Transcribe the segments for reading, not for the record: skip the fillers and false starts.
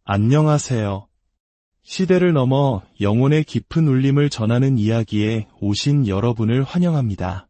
안녕하세요. 시대를 넘어 영혼의 깊은 울림을 전하는 이야기에 오신 여러분을 환영합니다.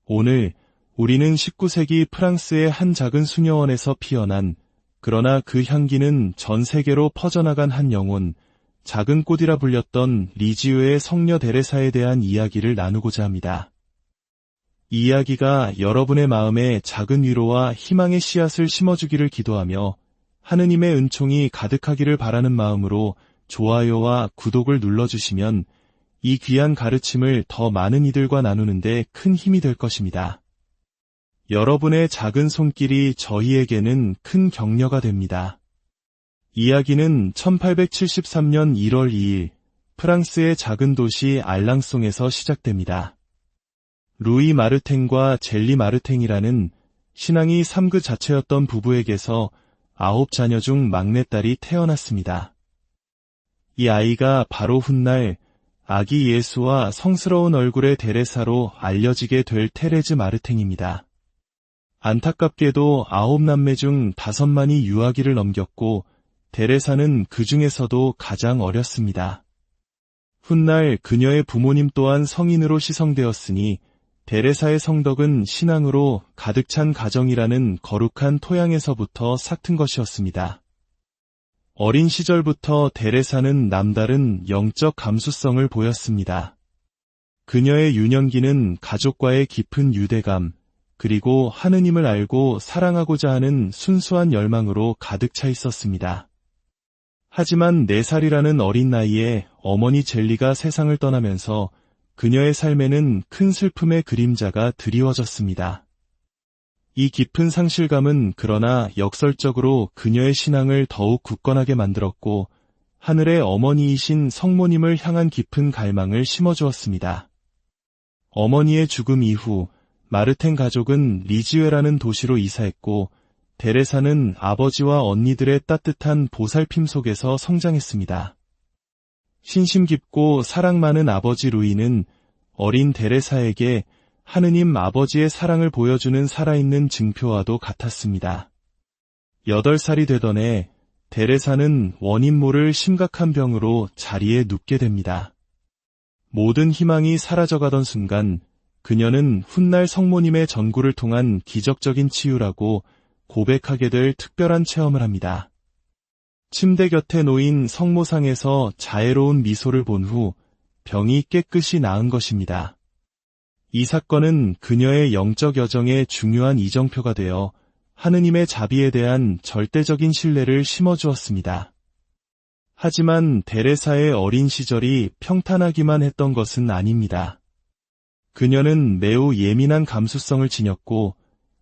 오늘 우리는 19세기 프랑스의 한 작은 수녀원에서 피어난, 그러나 그 향기는 전 세계로 퍼져나간 한 영혼, 작은 꽃이라 불렸던 리지우의 성녀 데레사에 대한 이야기를 나누고자 합니다. 이 이야기가 여러분의 마음에 작은 위로와 희망의 씨앗을 심어주기를 기도하며 하느님의 은총이 가득하기를 바라는 마음으로 좋아요와 구독을 눌러주시면 이 귀한 가르침을 더 많은 이들과 나누는데 큰 힘이 될 것입니다. 여러분의 작은 손길이 저희에게는 큰 격려가 됩니다. 이야기는 1873년 1월 2일 프랑스의 작은 도시 알랑송에서 시작됩니다. 루이 마르탱과 젤리 마르탱이라는 신앙이 삶 그 자체였던 부부에게서 9자녀 중 막내딸이 태어났습니다. 이 아이가 바로 훗날 아기 예수와 성스러운 얼굴의 데레사로 알려지게 될 테레즈 마르탱입니다. 안타깝게도 9남매 중 5만이 유아기를 넘겼고 데레사는 그 중에서도 가장 어렸습니다. 훗날 그녀의 부모님 또한 성인으로 시성되었으니 데레사의 성덕은 신앙으로 가득 찬 가정이라는 거룩한 토양에서부터 삭튼 것이었습니다. 어린 시절부터 데레사는 남다른 영적 감수성을 보였습니다. 그녀의 유년기는 가족과의 깊은 유대감, 그리고 하느님을 알고 사랑하고자 하는 순수한 열망으로 가득 차 있었습니다. 하지만 4살이라는 어린 나이에 어머니 젤리가 세상을 떠나면서 그녀의 삶에는 큰 슬픔의 그림자가 드리워졌습니다. 이 깊은 상실감은 그러나 역설적으로 그녀의 신앙을 더욱 굳건하게 만들었고 하늘의 어머니이신 성모님을 향한 깊은 갈망을 심어주었습니다. 어머니의 죽음 이후 마르탱 가족은 리지웨라는 도시로 이사했고 데레사는 아버지와 언니들의 따뜻한 보살핌 속에서 성장했습니다. 신심 깊고 사랑 많은 아버지 루이는 어린 데레사에게 하느님 아버지의 사랑을 보여주는 살아있는 증표와도 같았습니다. 8살이 되던 해 데레사는 원인 모를 심각한 병으로 자리에 눕게 됩니다. 모든 희망이 사라져가던 순간 그녀는 훗날 성모님의 전구를 통한 기적적인 치유라고 고백하게 될 특별한 체험을 합니다. 침대 곁에 놓인 성모상에서 자애로운 미소를 본 후 병이 깨끗이 나은 것입니다. 이 사건은 그녀의 영적 여정의 중요한 이정표가 되어 하느님의 자비에 대한 절대적인 신뢰를 심어주었습니다. 하지만 데레사의 어린 시절이 평탄하기만 했던 것은 아닙니다. 그녀는 매우 예민한 감수성을 지녔고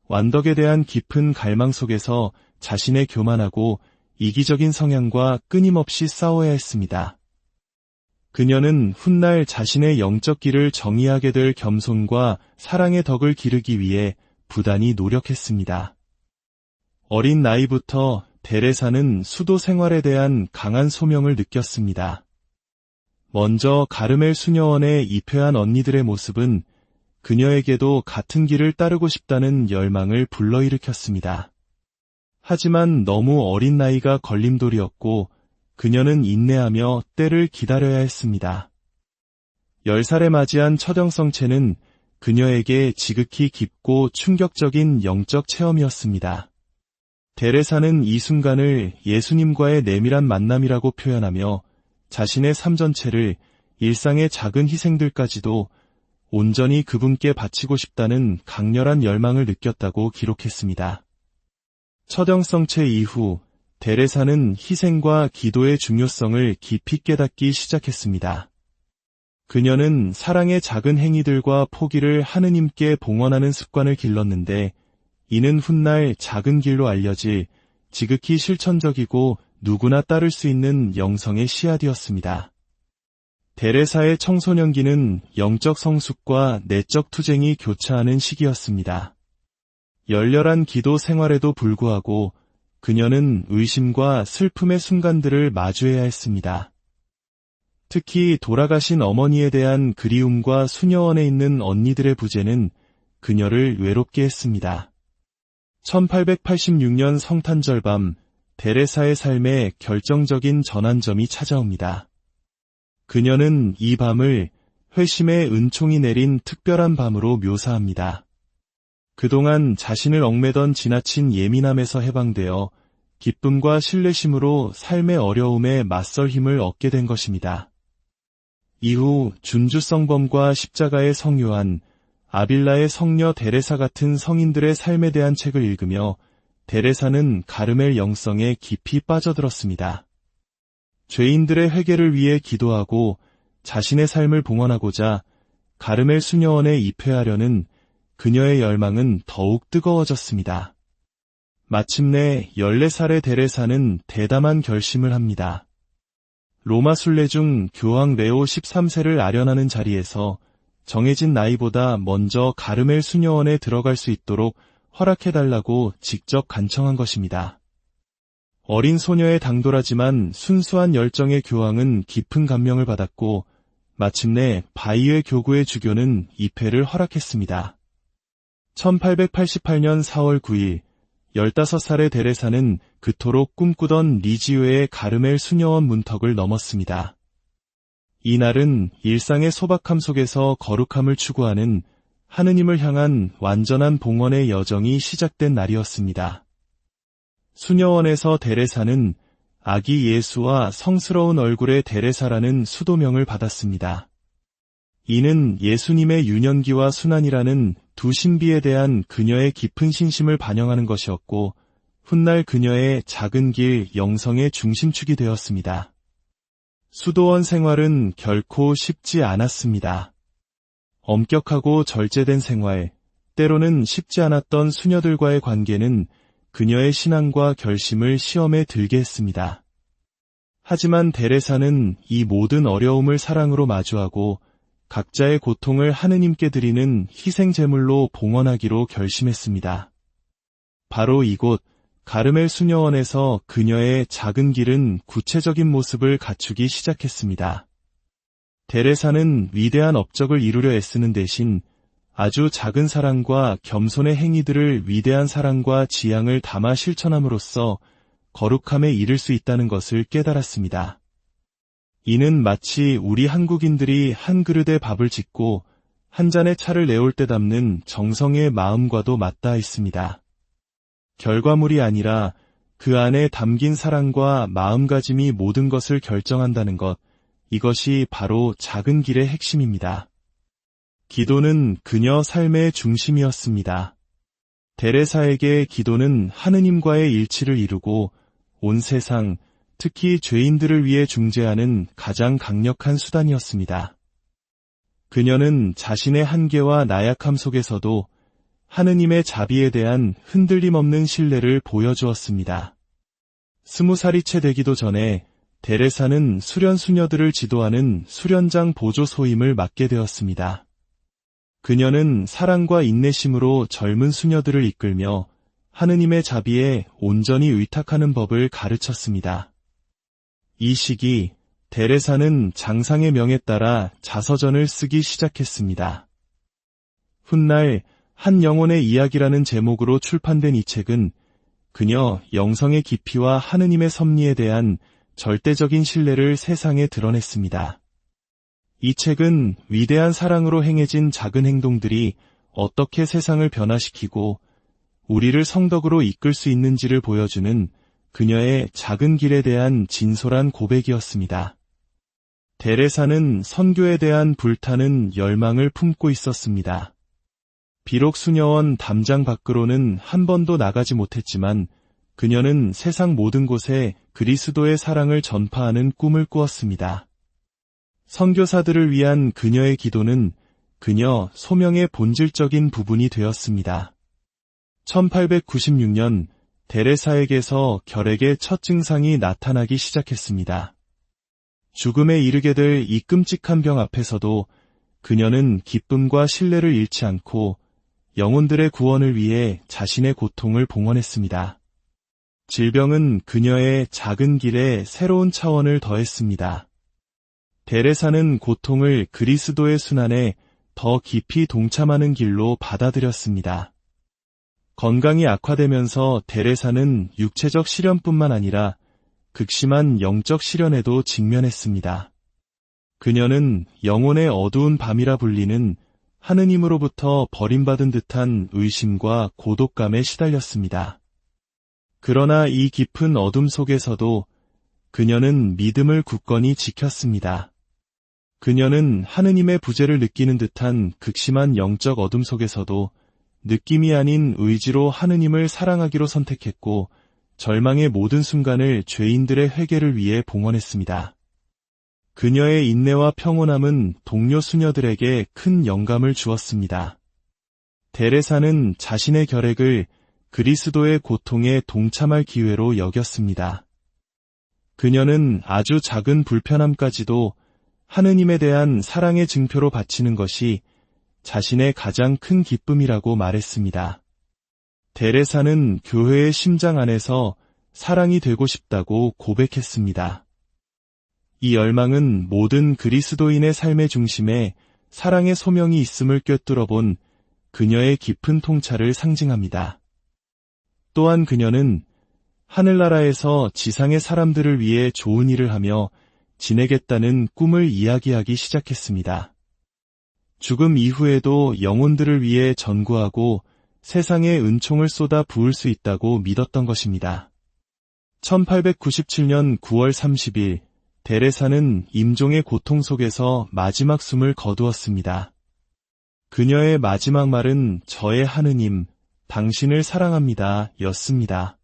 완덕에 대한 깊은 갈망 속에서 자신의 교만하고 이기적인 성향과 끊임없이 싸워야 했습니다. 그녀는 훗날 자신의 영적 길을 정의하게 될 겸손과 사랑의 덕을 기르기 위해 부단히 노력했습니다. 어린 나이부터 데레사는 수도 생활에 대한 강한 소명을 느꼈습니다. 먼저 가르멜 수녀원에 입회한 언니들의 모습은 그녀에게도 같은 길을 따르고 싶다는 열망을 불러일으켰습니다. 하지만 너무 어린 나이가 걸림돌이었고 그녀는 인내하며 때를 기다려야 했습니다. 10살에 맞이한 처정성체는 그녀에게 지극히 깊고 충격적인 영적 체험이었습니다. 데레사는 이 순간을 예수님과의 내밀한 만남이라고 표현하며 자신의 삶 전체를 일상의 작은 희생들까지도 온전히 그분께 바치고 싶다는 강렬한 열망을 느꼈다고 기록했습니다. 처정성체 이후 데레사는 희생과 기도의 중요성을 깊이 깨닫기 시작했습니다. 그녀는 사랑의 작은 행위들과 포기를 하느님께 봉헌하는 습관을 길렀는데 이는 훗날 작은 길로 알려질 지극히 실천적이고 누구나 따를 수 있는 영성의 씨앗이었습니다. 데레사의 청소년기는 영적 성숙과 내적 투쟁이 교차하는 시기였습니다. 열렬한 기도 생활에도 불구하고 그녀는 의심과 슬픔의 순간들을 마주해야 했습니다. 특히 돌아가신 어머니에 대한 그리움과 수녀원에 있는 언니들의 부재는 그녀를 외롭게 했습니다. 1886년 성탄절 밤 데레사의 삶에 결정적인 전환점이 찾아옵니다. 그녀는 이 밤을 회심의 은총이 내린 특별한 밤으로 묘사합니다. 그동안 자신을 얽매던 지나친 예민함에서 해방되어 기쁨과 신뢰심으로 삶의 어려움에 맞설 힘을 얻게 된 것입니다. 이후 준주성범과 십자가의 성요한, 아빌라의 성녀 데레사 같은 성인들의 삶에 대한 책을 읽으며 데레사는 가르멜 영성에 깊이 빠져들었습니다. 죄인들의 회개를 위해 기도하고 자신의 삶을 봉헌하고자 가르멜 수녀원에 입회하려는 그녀의 열망은 더욱 뜨거워졌습니다. 마침내 14살의 데레사는 대담한 결심을 합니다. 로마 순례 중 교황 레오 13세를 아련하는 자리에서 정해진 나이보다 먼저 가르멜 수녀원에 들어갈 수 있도록 허락해달라고 직접 간청한 것입니다. 어린 소녀의 당돌하지만 순수한 열정의 교황은 깊은 감명을 받았고 마침내 바이의 교구의 주교는 입회를 허락했습니다. 1888년 4월 9일 15살의 데레사는 그토록 꿈꾸던 리지우의 가르멜 수녀원 문턱을 넘었습니다. 이날은 일상의 소박함 속에서 거룩함을 추구하는 하느님을 향한 완전한 봉헌의 여정이 시작된 날이었습니다. 수녀원에서 데레사는 아기 예수와 성스러운 얼굴의 데레사라는 수도명을 받았습니다. 이는 예수님의 유년기와 순환이라는 두 신비에 대한 그녀의 깊은 신심을 반영하는 것이었고 훗날 그녀의 작은 길 영성의 중심축이 되었습니다. 수도원 생활은 결코 쉽지 않았습니다. 엄격하고 절제된 생활, 때로는 쉽지 않았던 수녀들과의 관계는 그녀의 신앙과 결심을 시험에 들게 했습니다. 하지만 데레사는 이 모든 어려움을 사랑으로 마주하고 각자의 고통을 하느님께 드리는 희생 제물로 봉헌하기로 결심했습니다. 바로 이곳 가르멜 수녀원에서 그녀의 작은 길은 구체적인 모습을 갖추기 시작했습니다. 데레사는 위대한 업적을 이루려 애쓰는 대신 아주 작은 사랑과 겸손의 행위들을 위대한 사랑과 지향을 담아 실천함으로써 거룩함에 이를 수 있다는 것을 깨달았습니다. 이는 마치 우리 한국인들이 한 그릇의 밥을 짓고 한 잔의 차를 내올 때 담는 정성의 마음과도 맞닿아 있습니다. 결과물이 아니라 그 안에 담긴 사랑과 마음가짐이 모든 것을 결정한다는 것, 이것이 바로 작은 길의 핵심입니다. 기도는 그녀 삶의 중심이었습니다. 데레사에게 기도는 하느님과의 일치를 이루고 온 세상, 특히 죄인들을 위해 중재하는 가장 강력한 수단이었습니다. 그녀는 자신의 한계와 나약함 속에서도 하느님의 자비에 대한 흔들림 없는 신뢰를 보여주었습니다. 20살이 채 되기도 전에 데레사는 수련 수녀들을 지도하는 수련장 보조 소임을 맡게 되었습니다. 그녀는 사랑과 인내심으로 젊은 수녀들을 이끌며 하느님의 자비에 온전히 의탁하는 법을 가르쳤습니다. 이 시기 데레사는 장상의 명에 따라 자서전을 쓰기 시작했습니다. 훗날 한 영혼의 이야기라는 제목으로 출판된 이 책은 그녀 영성의 깊이와 하느님의 섭리에 대한 절대적인 신뢰를 세상에 드러냈습니다. 이 책은 위대한 사랑으로 행해진 작은 행동들이 어떻게 세상을 변화시키고 우리를 성덕으로 이끌 수 있는지를 보여주는 그녀의 작은 길에 대한 진솔한 고백이었습니다. 데레사는 선교에 대한 불타는 열망을 품고 있었습니다. 비록 수녀원 담장 밖으로는 한 번도 나가지 못했지만 그녀는 세상 모든 곳에 그리스도의 사랑을 전파하는 꿈을 꾸었습니다. 선교사들을 위한 그녀의 기도는 그녀 소명의 본질적인 부분이 되었습니다. 1896년 데레사에게서 결핵의 첫 증상이 나타나기 시작했습니다. 죽음에 이르게 될 이 끔찍한 병 앞에서도 그녀는 기쁨과 신뢰를 잃지 않고 영혼들의 구원을 위해 자신의 고통을 봉헌했습니다. 질병은 그녀의 작은 길에 새로운 차원을 더했습니다. 데레사는 고통을 그리스도의 순환에 더 깊이 동참하는 길로 받아들였습니다. 건강이 악화되면서 데레사는 육체적 시련뿐만 아니라 극심한 영적 시련에도 직면했습니다. 그녀는 영혼의 어두운 밤이라 불리는 하느님으로부터 버림받은 듯한 의심과 고독감에 시달렸습니다. 그러나 이 깊은 어둠 속에서도 그녀는 믿음을 굳건히 지켰습니다. 그녀는 하느님의 부재를 느끼는 듯한 극심한 영적 어둠 속에서도 느낌이 아닌 의지로 하느님을 사랑하기로 선택했고 절망의 모든 순간을 죄인들의 회개를 위해 봉헌했습니다. 그녀의 인내와 평온함은 동료 수녀들에게 큰 영감을 주었습니다. 데레사는 자신의 결핵을 그리스도의 고통에 동참할 기회로 여겼습니다. 그녀는 아주 작은 불편함까지도 하느님에 대한 사랑의 증표로 바치는 것이 자신의 가장 큰 기쁨이라고 말했습니다. 데레사는 교회의 심장 안에서 사랑이 되고 싶다고 고백했습니다. 이 열망은 모든 그리스도인의 삶의 중심에 사랑의 소명이 있음을 꿰뚫어 본 그녀의 깊은 통찰을 상징합니다. 또한 그녀는 하늘나라에서 지상의 사람들을 위해 좋은 일을 하며 지내겠다는 꿈을 이야기하기 시작했습니다. 죽음 이후에도 영혼들을 위해 전구하고 세상에 은총을 쏟아 부을 수 있다고 믿었던 것입니다. 1897년 9월 30일 데레사는 임종의 고통 속에서 마지막 숨을 거두었습니다. 그녀의 마지막 말은 저의 하느님, 당신을 사랑합니다 였습니다.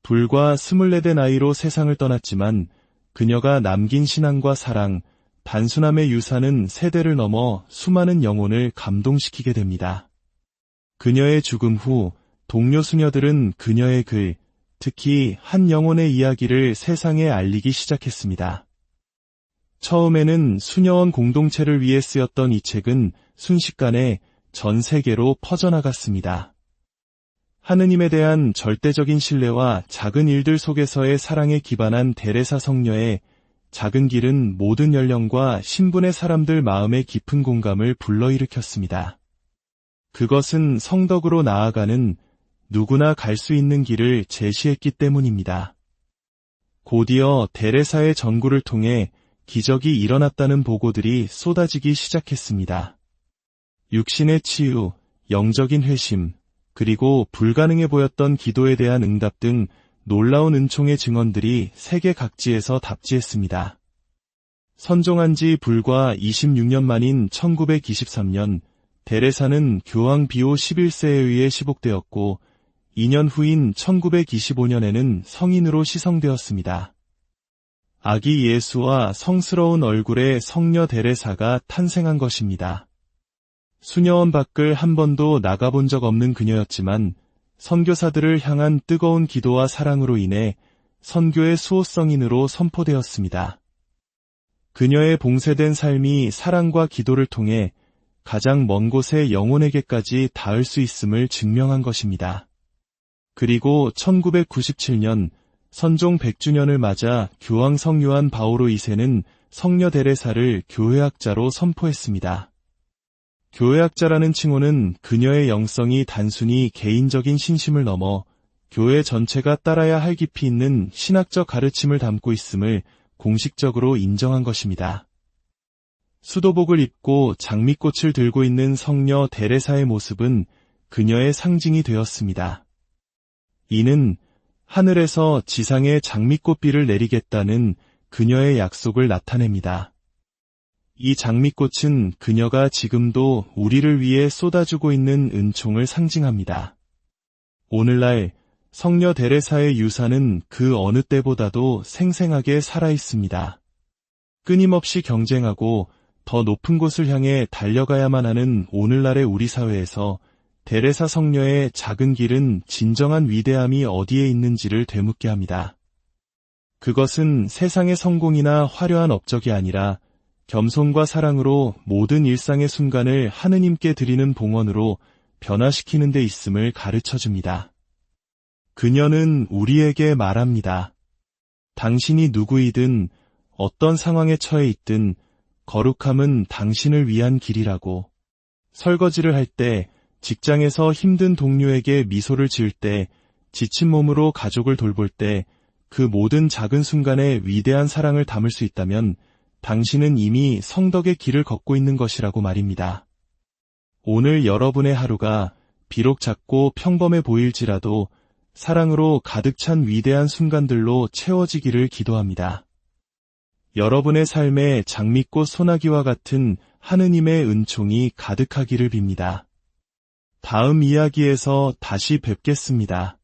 불과 24대 나이로 세상을 떠났지만 그녀가 남긴 신앙과 사랑, 단순함의 유산은 세대를 넘어 수많은 영혼을 감동시키게 됩니다. 그녀의 죽음 후 동료 수녀들은 그녀의 글, 특히 한 영혼의 이야기를 세상에 알리기 시작했습니다. 처음에는 수녀원 공동체를 위해 쓰였던 이 책은 순식간에 전 세계로 퍼져나갔습니다. 하느님에 대한 절대적인 신뢰와 작은 일들 속에서의 사랑에 기반한 데레사 성녀의 작은 길은 모든 연령과 신분의 사람들 마음의 깊은 공감을 불러일으켰습니다. 그것은 성덕으로 나아가는 누구나 갈 수 있는 길을 제시했기 때문입니다. 곧이어 데레사의 전구를 통해 기적이 일어났다는 보고들이 쏟아지기 시작했습니다. 육신의 치유, 영적인 회심, 그리고 불가능해 보였던 기도에 대한 응답 등 놀라운 은총의 증언들이 세계 각지에서 답지했습니다. 선종한 지 불과 26년 만인 1923년, 데레사는 교황 비오 11세에 의해 시복되었고 2년 후인 1925년에는 성인으로 시성되었습니다. 아기 예수와 성스러운 얼굴의 성녀 데레사가 탄생한 것입니다. 수녀원 밖을 한 번도 나가본 적 없는 그녀였지만 선교사들을 향한 뜨거운 기도와 사랑으로 인해 선교의 수호성인으로 선포되었습니다. 그녀의 봉쇄된 삶이 사랑과 기도를 통해 가장 먼 곳의 영혼에게까지 닿을 수 있음을 증명한 것입니다. 그리고 1997년 선종 100주년을 맞아 교황 성요한 바오로 2세는 성녀 데레사를 교회학자로 선포했습니다. 교회학자라는 칭호는 그녀의 영성이 단순히 개인적인 신심을 넘어 교회 전체가 따라야 할 깊이 있는 신학적 가르침을 담고 있음을 공식적으로 인정한 것입니다. 수도복을 입고 장미꽃을 들고 있는 성녀 데레사의 모습은 그녀의 상징이 되었습니다. 이는 하늘에서 지상에 장미꽃비를 내리겠다는 그녀의 약속을 나타냅니다. 이 장미꽃은 그녀가 지금도 우리를 위해 쏟아주고 있는 은총을 상징합니다. 오늘날 성녀 데레사의 유산은 그 어느 때보다도 생생하게 살아있습니다. 끊임없이 경쟁하고 더 높은 곳을 향해 달려가야만 하는 오늘날의 우리 사회에서 데레사 성녀의 작은 길은 진정한 위대함이 어디에 있는지를 되묻게 합니다. 그것은 세상의 성공이나 화려한 업적이 아니라 겸손과 사랑으로 모든 일상의 순간을 하느님께 드리는 봉헌으로 변화시키는 데 있음을 가르쳐줍니다. 그녀는 우리에게 말합니다. 당신이 누구이든 어떤 상황에 처해 있든 거룩함은 당신을 위한 길이라고. 설거지를 할 때 직장에서 힘든 동료에게 미소를 지을 때, 지친 몸으로 가족을 돌볼 때, 그 모든 작은 순간에 위대한 사랑을 담을 수 있다면 당신은 이미 성덕의 길을 걷고 있는 것이라고 말입니다. 오늘 여러분의 하루가 비록 작고 평범해 보일지라도 사랑으로 가득 찬 위대한 순간들로 채워지기를 기도합니다. 여러분의 삶에 장미꽃 소나기와 같은 하느님의 은총이 가득하기를 빕니다. 다음 이야기에서 다시 뵙겠습니다.